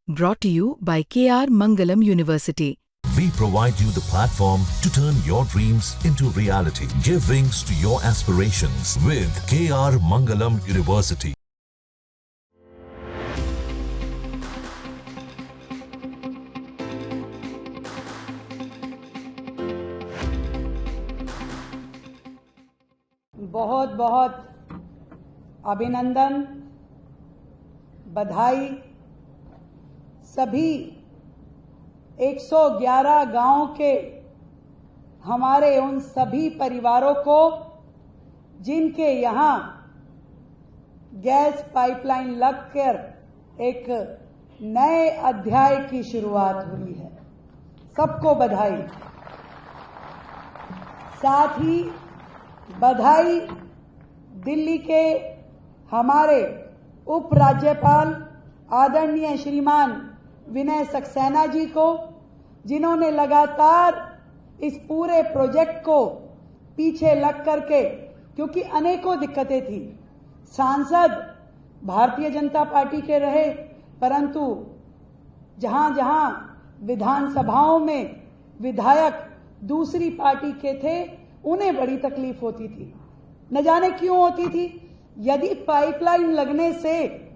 Brought to you by KR Mangalam University. We provide you the platform to turn your dreams into reality. Give wings to your aspirations with KR Mangalam University. बहुत बहुत अभिनंदन, बधाई सभी 111 गांव के हमारे उन सभी परिवारों को जिनके यहां गैस पाइपलाइन लगकर एक नए अध्याय की शुरुआत हुई है। सबको बधाई। साथ ही बधाई दिल्ली के हमारे उपराज्यपाल आदरणीय श्रीमान विनय सक्सेना जी को, जिन्होंने लगातार इस पूरे प्रोजेक्ट को पीछे लग करके, क्योंकि अनेकों दिक्कतें थी, सांसद भारतीय जनता पार्टी के रहे, परंतु जहां जहां विधानसभाओं में विधायक दूसरी पार्टी के थे उन्हें बड़ी तकलीफ होती थी। न जाने क्यों होती थी। यदि पाइपलाइन लगने से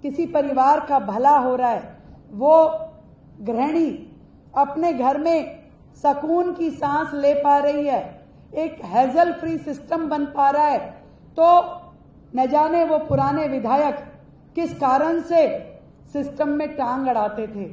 किसी परिवार का भला हो रहा है, वो गृहिणी अपने घर में सुकून की सांस ले पा रही है, एक हैजल फ्री सिस्टम बन पा रहा है, तो न जाने वो पुराने विधायक किस कारण से सिस्टम में टांग अड़ाते थे।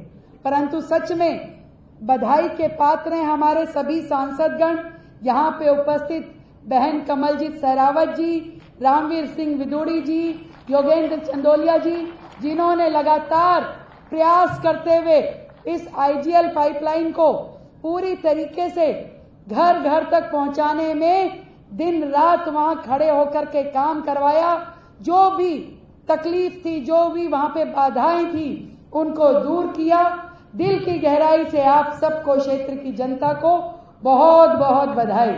परंतु सच में बधाई के पात्र हैं हमारे सभी सांसदगण, यहाँ पे उपस्थित बहन कमलजीत सहरावत जी, रामवीर सिंह विदुड़ी जी, योगेंद्र चंदोलिया जी, जिन्होंने लगातार प्रयास करते हुए इस आईजीएल पाइपलाइन को पूरी तरीके से घर घर तक पहुंचाने में दिन रात वहां खड़े होकर के काम करवाया। जो भी तकलीफ थी, जो भी वहां पे बाधाएं थी, उनको दूर किया। दिल की गहराई से आप सबको, क्षेत्र की जनता को बहुत बहुत बधाई।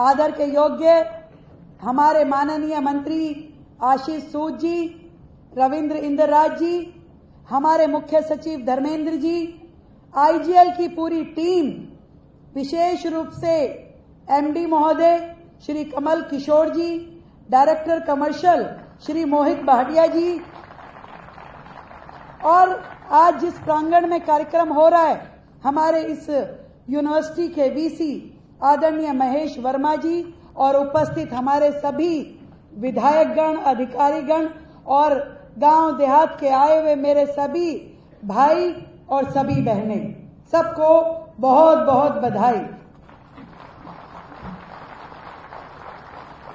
आदर के योग्य हमारे माननीय मंत्री आशीष सूद जी, रविंद्र इंद्रराज जी, हमारे मुख्य सचिव धर्मेंद्र जी, आईजीएल की पूरी टीम, विशेष रूप से एमडी महोदय श्री कमल किशोर जी, डायरेक्टर कमर्शियल श्री मोहित भाटिया जी, और आज जिस प्रांगण में कार्यक्रम हो रहा है, हमारे इस यूनिवर्सिटी के वीसी आदरणीय महेश वर्मा जी, और उपस्थित हमारे सभी विधायकगण, अधिकारीगण और गांव देहात के आए हुए मेरे सभी भाई और सभी बहनें, सबको बहुत बहुत बधाई।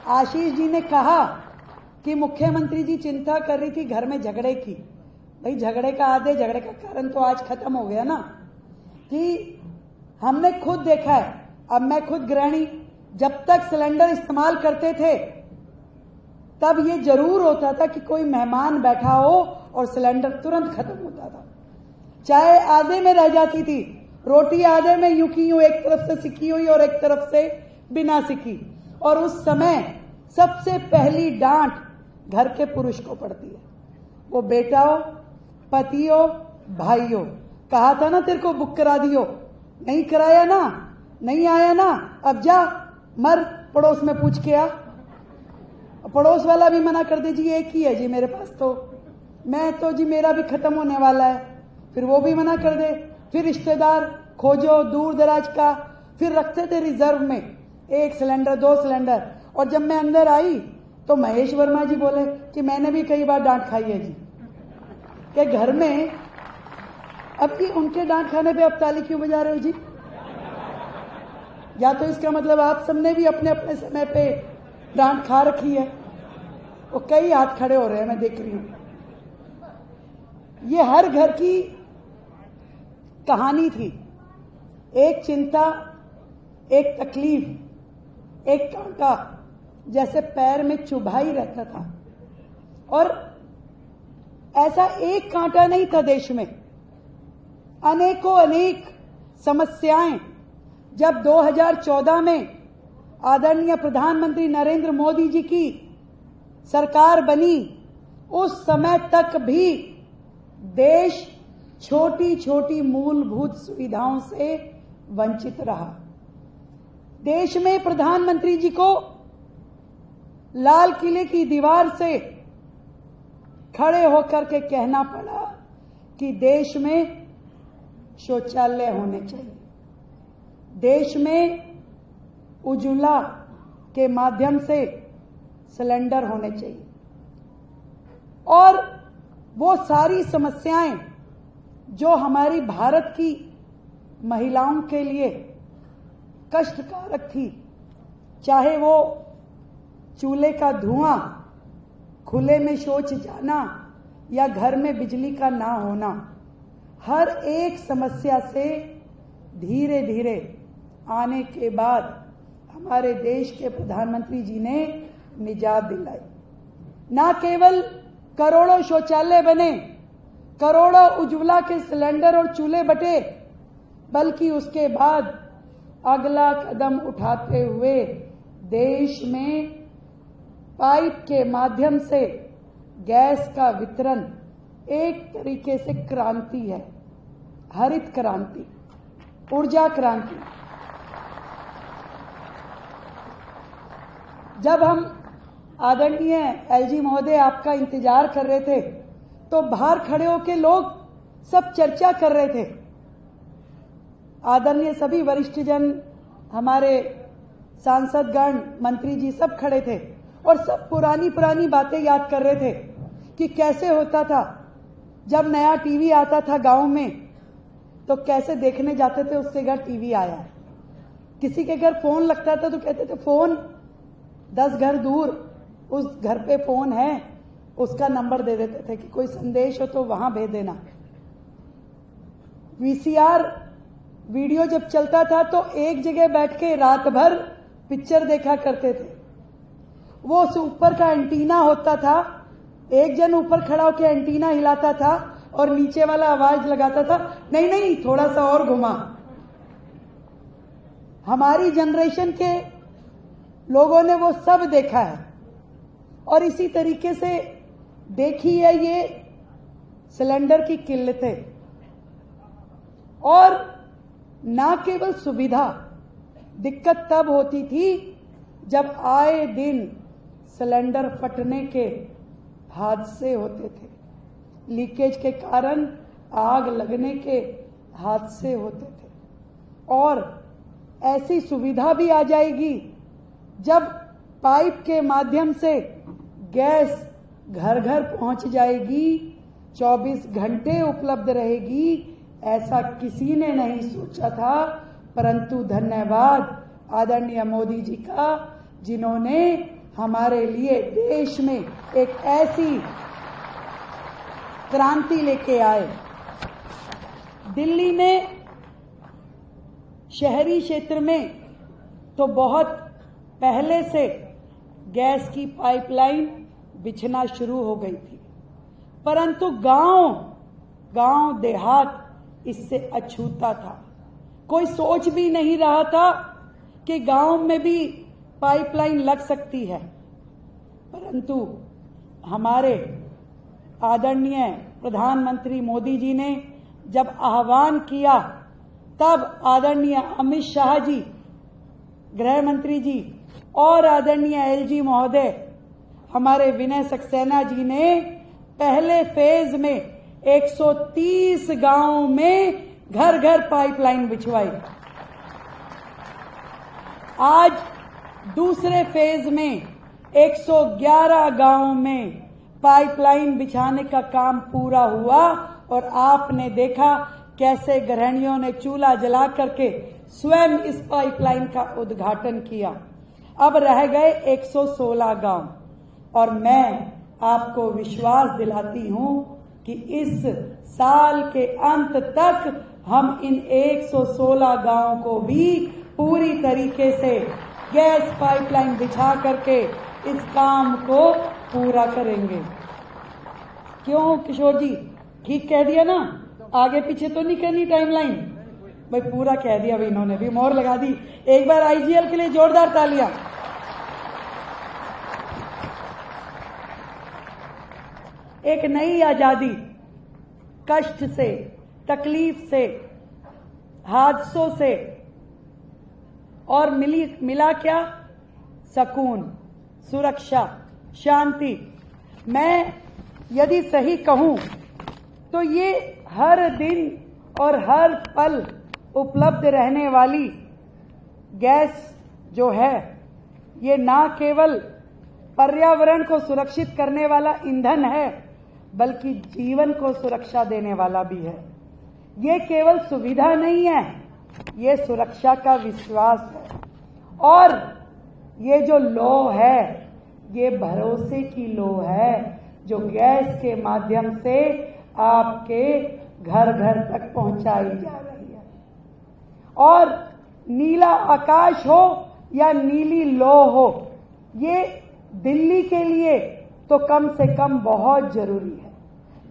आशीष जी ने कहा कि मुख्यमंत्री जी चिंता कर रही थी घर में झगड़े की। भाई झगड़े का आधे झगड़े का कारण तो आज खत्म हो गया ना, कि हमने खुद देखा है। अब मैं खुद गृहिणी, जब तक सिलेंडर इस्तेमाल करते थे तब ये जरूर होता था कि कोई मेहमान बैठा हो और सिलेंडर तुरंत खत्म होता था। चाय आधे में रह जाती थी, रोटी आधे में यूं की यूं, एक तरफ से सिकी हुई और एक तरफ से बिना सिकी, और उस समय सबसे पहली डांट घर के पुरुष को पड़ती है। वो बेटा हो, पति हो, भाई हो, कहा था ना तेरे को बुक करा दियो, नहीं कराया ना, नहीं आया ना, अब जा मर पड़ोस में पूछ के आ। पड़ोस वाला भी मना कर दे, जी एक ही है जी मेरे पास, तो मैं तो जी मेरा भी खत्म होने वाला है, फिर वो भी मना कर दे। फिर रिश्तेदार खोजो दूर दराज का, फिर रखते थे रिजर्व में 1 सिलेंडर 2 सिलेंडर। और जब मैं अंदर आई तो महेश वर्मा जी बोले कि मैंने भी कई बार डांट खाई है जी, कि घर में अब की उनके डांट खाने पे अब ताली क्यों बजा रहे हो जी? या तो इसका मतलब आप सबने भी अपने अपने समय पे डांट खा रखी है। वो कई हाथ खड़े हो रहे हैं, मैं देख रही हूं। ये हर घर की कहानी थी, एक चिंता, एक तकलीफ, एक कांटा जैसे पैर में चुभा ही रहता था। और ऐसा एक कांटा नहीं था देश में, अनेकों अनेक समस्याएं। जब 2014 में आदरणीय प्रधानमंत्री नरेंद्र मोदी जी की सरकार बनी उस समय तक भी देश छोटी छोटी मूलभूत सुविधाओं से वंचित रहा। देश में प्रधानमंत्री जी को लाल किले की दीवार से खड़े होकर के कहना पड़ा कि देश में शौचालय होने चाहिए, देश में उज्ज्वला के माध्यम से सिलेंडर होने चाहिए, और वो सारी समस्याएं जो हमारी भारत की महिलाओं के लिए कष्टकारक थी, चाहे वो चूल्हे का धुआं, खुले में शौच जाना या घर में बिजली का ना होना, हर एक समस्या से धीरे धीरे आने के बाद हमारे देश के प्रधानमंत्री जी ने निजात दिलाई। ना केवल करोड़ों शौचालय बने, करोड़ों उज्ज्वला के सिलेंडर और चूल्हे बटे, बल्कि उसके बाद अगला कदम उठाते हुए देश में पाइप के माध्यम से गैस का वितरण एक तरीके से क्रांति है, हरित क्रांति, ऊर्जा क्रांति। जब हम आदरणीय एलजी महोदय आपका इंतजार कर रहे थे तो बाहर खड़े होकर लोग सब चर्चा कर रहे थे। आदरणीय सभी वरिष्ठ जन, हमारे सांसदगण, मंत्री जी सब खड़े थे और सब पुरानी पुरानी बातें याद कर रहे थे कि कैसे होता था जब नया टीवी आता था गांव में, तो कैसे देखने जाते थे उसके घर टीवी आया है। किसी के घर फोन लगता था तो कहते थे फोन 10 घर दूर उस घर पे फोन है, उसका नंबर दे देते थे कि कोई संदेश हो तो वहां भेज देना। वीसीआर वीडियो जब चलता था तो एक जगह बैठ के रात भर पिक्चर देखा करते थे। वो उस ऊपर का एंटीना होता था, एक जन ऊपर खड़ा होकर एंटीना हिलाता था और नीचे वाला आवाज लगाता था, नहीं नहीं थोड़ा सा और घुमा। हमारी जनरेशन के लोगों ने वो सब देखा है और इसी तरीके से देखी है ये सिलेंडर की किल्लतें। और ना केवल सुविधा, दिक्कत तब होती थी जब आए दिन सिलेंडर फटने के हादसे होते थे, लीकेज के कारण आग लगने के हादसे होते थे। और ऐसी सुविधा भी आ जाएगी जब पाइप के माध्यम से गैस घर घर पहुंच जाएगी, 24 घंटे उपलब्ध रहेगी। ऐसा किसी ने नहीं सोचा था, परंतु धन्यवाद आदरणीय मोदी जी का, जिन्होंने हमारे लिए देश में एक ऐसी क्रांति लेके आए। दिल्ली में शहरी क्षेत्र में तो बहुत पहले से गैस की पाइपलाइन बिछना शुरू हो गई थी, परंतु गांव देहात इससे अछूता था। कोई सोच भी नहीं रहा था कि गांव में भी पाइपलाइन लग सकती है। परंतु हमारे आदरणीय प्रधानमंत्री मोदी जी ने जब आह्वान किया, तब आदरणीय अमित शाह जी, गृह मंत्री जी और आदरणीय एलजी महोदय, हमारे विनय सक्सेना जी ने पहले फेज में 130 गांवों में घर घर पाइपलाइन बिछवाई। आज दूसरे फेज में 111 गांवों में पाइपलाइन बिछाने का काम पूरा हुआ और आपने देखा कैसे गृहिणियों ने चूल्हा जला करके स्वयं इस पाइपलाइन का उद्घाटन किया। अब रह गए 116 गांव और मैं आपको विश्वास दिलाती हूं कि इस साल के अंत तक हम इन 116 गांवों को भी पूरी तरीके से गैस पाइपलाइन बिछा करके इस काम को पूरा करेंगे। क्यों किशोर जी, ठीक कह दिया ना? आगे पीछे तो नहीं करनी टाइमलाइन भाई, पूरा कह दिया भाई, इन्होंने भी मोहर लगा दी। एक बार आईजीएल के लिए जोरदार तालियां। एक नई आजादी, कष्ट से, तकलीफ से, हादसों से, और मिला क्या? सुकून, सुरक्षा, शांति। मैं यदि सही कहूं तो ये हर दिन और हर पल उपलब्ध रहने वाली गैस जो है, ये ना केवल पर्यावरण को सुरक्षित करने वाला ईंधन है, बल्कि जीवन को सुरक्षा देने वाला भी है। ये केवल सुविधा नहीं है, ये सुरक्षा का विश्वास है। और ये जो लौ है, ये भरोसे की लौ है, जो गैस के माध्यम से आपके घर घर तक पहुंचाई जा रही है। और नीला आकाश हो या नीली लौ हो, ये दिल्ली के लिए तो कम से कम बहुत जरूरी है।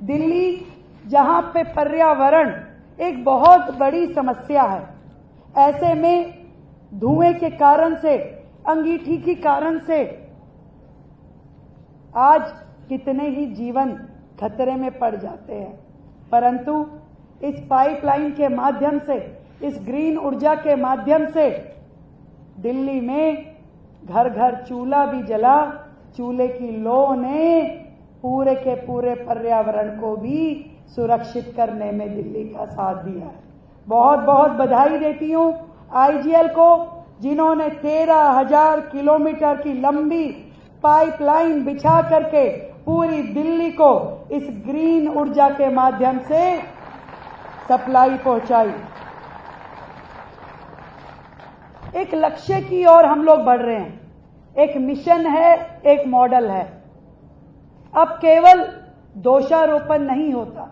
दिल्ली जहां पे पर्यावरण एक बहुत बड़ी समस्या है, ऐसे में धुएं के कारण से, अंगीठी के कारण से आज कितने ही जीवन खतरे में पड़ जाते हैं। परंतु इस पाइपलाइन के माध्यम से, इस ग्रीन ऊर्जा के माध्यम से दिल्ली में घर घर चूल्हा भी जला, चूल्हे की लौ ने पूरे के पूरे पर्यावरण को भी सुरक्षित करने में दिल्ली का साथ दिया है। बहुत बहुत बधाई देती हूं आईजीएल को, जिन्होंने 13,000 किलोमीटर की लंबी पाइपलाइन बिछा करके पूरी दिल्ली को इस ग्रीन ऊर्जा के माध्यम से सप्लाई पहुंचाई। एक लक्ष्य की ओर हम लोग बढ़ रहे हैं, एक मिशन है, एक मॉडल है। अब केवल दोषारोपण नहीं होता,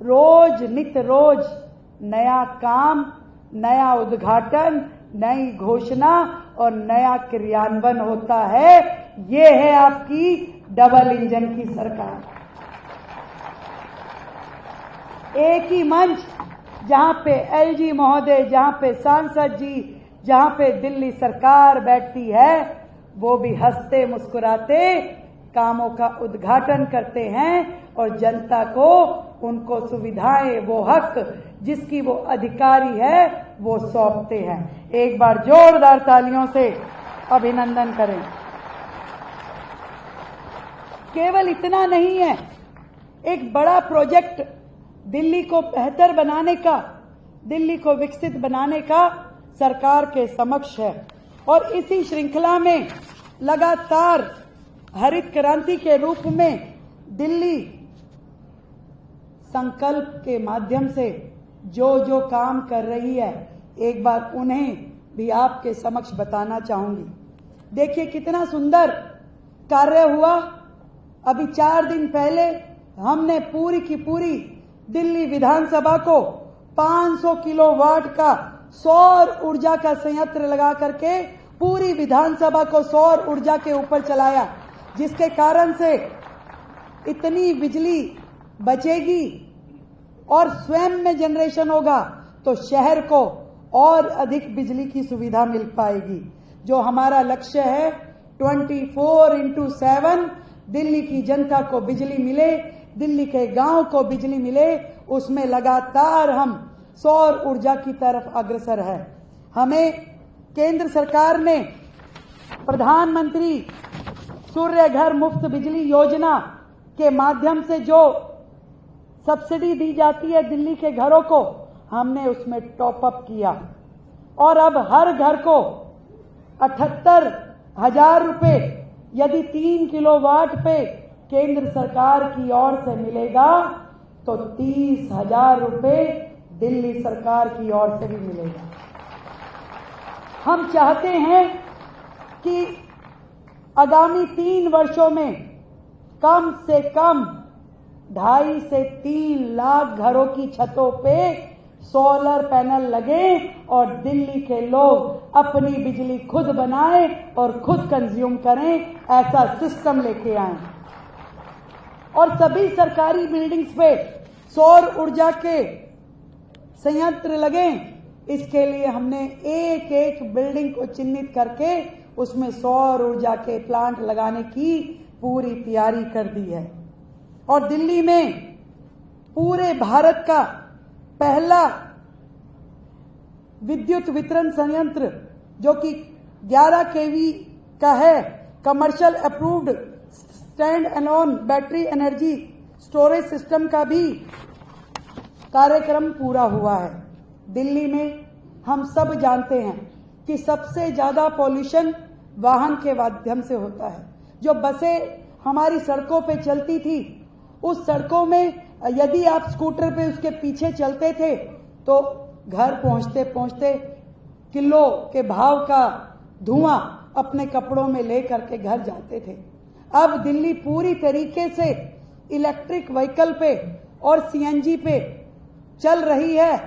रोज नित रोज नया काम, नया उद्घाटन, नई घोषणा और नया क्रियान्वयन होता है। ये है आपकी डबल इंजन की सरकार। एक ही मंच जहां पे एलजी महोदय, जहां पे सांसद जी, जहां पे दिल्ली सरकार बैठती है, वो भी हंसते मुस्कुराते कामों का उद्घाटन करते हैं और जनता को उनको सुविधाएं, वो हक जिसकी वो अधिकारी है, वो सौंपते हैं। एक बार जोरदार तालियों से अभिनंदन करें। केवल इतना नहीं है, एक बड़ा प्रोजेक्ट दिल्ली को बेहतर बनाने का, दिल्ली को विकसित बनाने का सरकार के समक्ष है। और इसी श्रृंखला में लगातार हरित क्रांति के रूप में दिल्ली संकल्प के माध्यम से जो जो काम कर रही है, एक बार उन्हें भी आपके समक्ष बताना चाहूंगी। देखिए कितना सुंदर कार्य हुआ। अभी 4 दिन पहले हमने पूरी की पूरी दिल्ली विधानसभा को 500 किलोवाट का सौर ऊर्जा का संयंत्र लगा करके पूरी विधानसभा को सौर ऊर्जा के ऊपर चलाया, जिसके कारण से इतनी बिजली बचेगी और स्वयं में जनरेशन होगा तो शहर को और अधिक बिजली की सुविधा मिल पाएगी। जो हमारा लक्ष्य है 24/7 दिल्ली की जनता को बिजली मिले, दिल्ली के गांव को बिजली मिले, उसमें लगातार हम सौर ऊर्जा की तरफ अग्रसर है। हमें केंद्र सरकार ने प्रधानमंत्री सूर्य घर मुफ्त बिजली योजना के माध्यम से जो सब्सिडी दी जाती है दिल्ली के घरों को, हमने उसमें टॉप अप किया और अब हर घर को 78,000 रुपए यदि 3 किलोवाट पे केंद्र सरकार की ओर से मिलेगा तो 30,000 रुपए दिल्ली सरकार की ओर से भी मिलेगा। हम चाहते हैं कि आगामी 3 वर्षों में कम से कम 2.5 से 3 लाख घरों की छतों पे सोलर पैनल लगे और दिल्ली के लोग अपनी बिजली खुद बनाएं और खुद कंज्यूम करें, ऐसा सिस्टम लेके आए। और सभी सरकारी बिल्डिंग्स पे सौर ऊर्जा के संयंत्र लगे। इसके लिए हमने एक एक बिल्डिंग को चिन्हित करके उसमें सौर ऊर्जा के प्लांट लगाने की पूरी तैयारी कर दी है। और दिल्ली में पूरे भारत का पहला विद्युत वितरण संयंत्र जो कि 11 केवी का है, commercial approved stand alone battery energy storage system का भी कार्यक्रम पूरा हुआ है। दिल्ली में हम सब जानते हैं कि सबसे ज्यादा पॉल्यूशन वाहन के माध्यम से होता है। जो बसें हमारी सड़कों पे चलती थी, उस सड़कों में यदि आप स्कूटर पे उसके पीछे चलते थे तो घर पहुंचते पहुंचते किलो के भाव का धुआं अपने कपड़ों में ले करके घर जाते थे। अब दिल्ली पूरी तरीके से इलेक्ट्रिक व्हीकल पे और सीएनजी पे चल रही है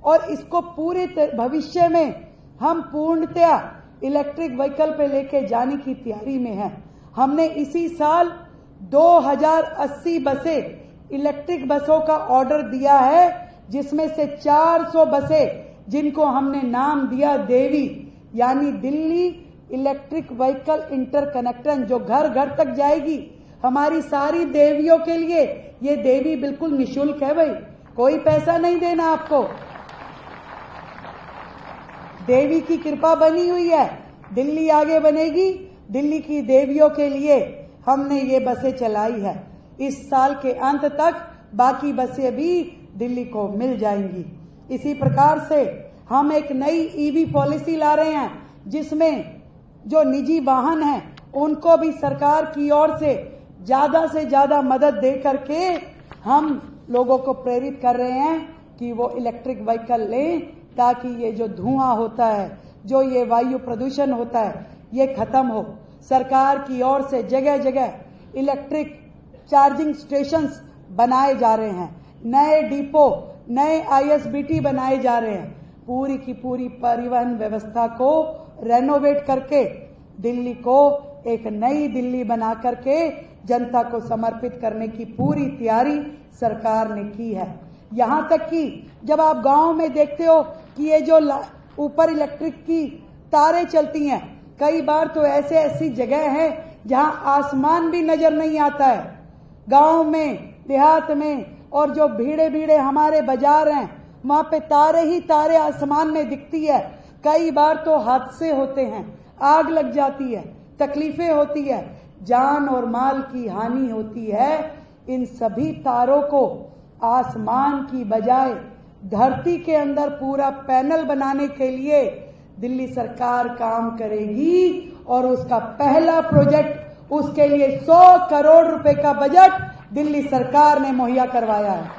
और इसको पूरे भविष्य में हम पूर्णतया इलेक्ट्रिक व्हीकल पे लेके जाने की तैयारी में है। हमने इसी साल 2080 बसें इलेक्ट्रिक बसों का ऑर्डर दिया है, जिसमें से 400 बसें जिनको हमने नाम दिया देवी, यानी दिल्ली इलेक्ट्रिक व्हीकल इंटरकनेक्शन, जो घर घर तक जाएगी। हमारी सारी देवियों के लिए ये देवी बिल्कुल निशुल्क है भाई, कोई पैसा नहीं देना आपको। देवी की कृपा बनी हुई है, दिल्ली आगे बनेगी। दिल्ली की देवियों के लिए हमने ये बसें चलाई है। इस साल के अंत तक बाकी बसें भी दिल्ली को मिल जाएंगी। इसी प्रकार से हम एक नई ईवी पॉलिसी ला रहे हैं, जिसमें जो निजी वाहन हैं उनको भी सरकार की ओर से ज्यादा मदद दे करके हम लोगों को प्रेरित कर रहे हैं कि वो इलेक्ट्रिक व्हीकल लें, ताकि ये जो धुआं होता है, जो ये वायु प्रदूषण होता है, ये खत्म हो। सरकार की ओर से जगह जगह इलेक्ट्रिक चार्जिंग स्टेशंस बनाए जा रहे हैं, नए डिपो, नए आईएसबीटी बनाए जा रहे हैं। पूरी की पूरी परिवहन व्यवस्था को रेनोवेट करके दिल्ली को एक नई दिल्ली बना करके जनता को समर्पित करने की पूरी तैयारी सरकार ने की है। यहां तक कि जब आप गांव में देखते हो कि ये जो ऊपर इलेक्ट्रिक की तारें चलती हैं, कई बार तो ऐसी जगह है जहां आसमान भी नजर नहीं आता है। गांव में, देहात में और जो भीड़े हमारे बाजार हैं, वहां पे तारे ही तारे आसमान में दिखती है। कई बार तो हादसे होते हैं, आग लग जाती है, तकलीफें होती है, जान और माल की हानि होती है। इन सभी तारों को आसमान की बजाय धरती के अंदर पूरा पैनल बनाने के लिए दिल्ली सरकार काम करेगी और उसका पहला प्रोजेक्ट, उसके लिए 100 करोड़ रुपए का बजट दिल्ली सरकार ने मुहैया करवाया है।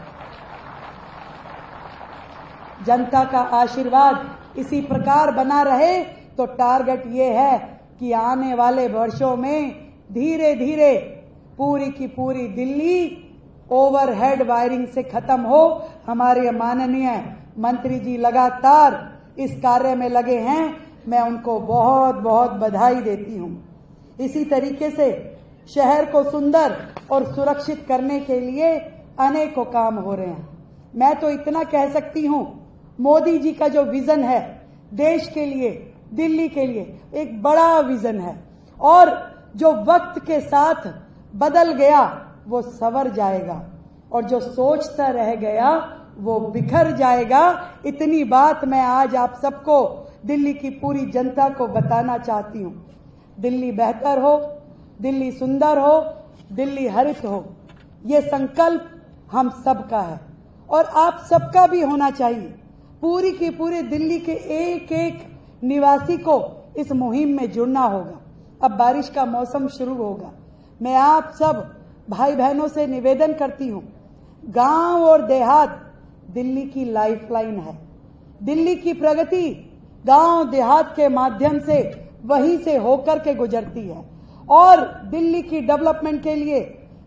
जनता का आशीर्वाद इसी प्रकार बना रहे तो टारगेट ये है कि आने वाले वर्षों में धीरे धीरे पूरी की पूरी दिल्ली ओवरहेड वायरिंग से खत्म हो। हमारे माननीय मंत्री जी लगातार इस कार्य में लगे हैं, मैं उनको बहुत बहुत बधाई देती हूं। इसी तरीके से शहर को सुंदर और सुरक्षित करने के लिए अनेकों काम हो रहे हैं। मैं तो इतना कह सकती हूं, मोदी जी का जो विजन है देश के लिए, दिल्ली के लिए, एक बड़ा विजन है और जो वक्त के साथ बदल गया वो संवर जाएगा और जो सोचता रह गया वो बिखर जाएगा। इतनी बात मैं आज आप सबको, दिल्ली की पूरी जनता को बताना चाहती हूं। दिल्ली बेहतर हो, दिल्ली सुंदर हो, दिल्ली हरित हो, ये संकल्प हम सबका है और आप सबका भी होना चाहिए। पूरी की पूरी दिल्ली के एक एक निवासी को इस मुहिम में जुड़ना होगा। अब बारिश का मौसम शुरू होगा, मैं आप सब भाई बहनों से निवेदन करती हूं, गांव और देहात दिल्ली की लाइफलाइन है। दिल्ली की प्रगति गांव देहात के माध्यम से वहीं से होकर के गुजरती है और दिल्ली की डेवलपमेंट के लिए,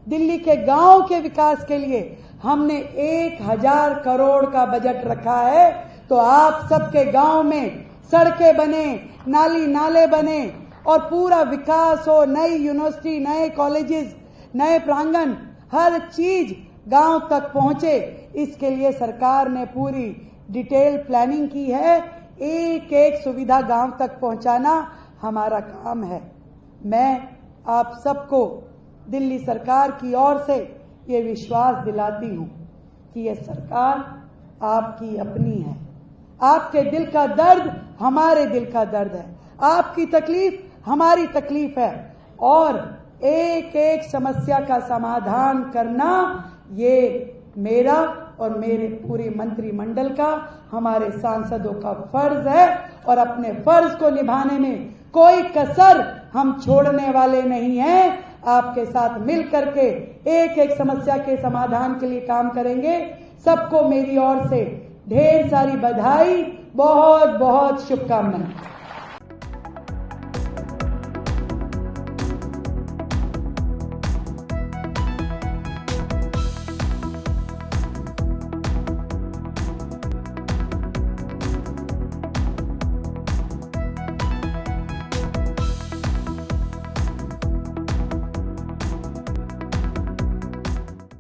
दिल्ली के गांव के विकास के लिए हमने 1000 करोड़ का बजट रखा है। तो आप सबके गांव में सड़कें बने, नाली नाले बने और पूरा विकास हो, नई यूनिवर्सिटी, नए कॉलेजेस, नए प्रांगण, हर चीज गांव तक पहुंचे, इसके लिए सरकार ने पूरी डिटेल प्लानिंग की है। एक एक सुविधा गांव तक पहुंचाना हमारा काम है। मैं आप सबको दिल्ली सरकार की ओर से ये विश्वास दिलाती हूं कि ये सरकार आपकी अपनी है। आपके दिल का दर्द हमारे दिल का दर्द है, आपकी तकलीफ हमारी तकलीफ है, और एक एक समस्या का समाधान करना ये मेरा और मेरे पूरे मंत्रिमंडल का, हमारे सांसदों का फर्ज है। और अपने फर्ज को निभाने में कोई कसर हम छोड़ने वाले नहीं हैं। आपके साथ मिल करके एक एक समस्या के समाधान के लिए काम करेंगे। सबको मेरी ओर से ढेर सारी बधाई, बहुत बहुत शुभकामनाएं।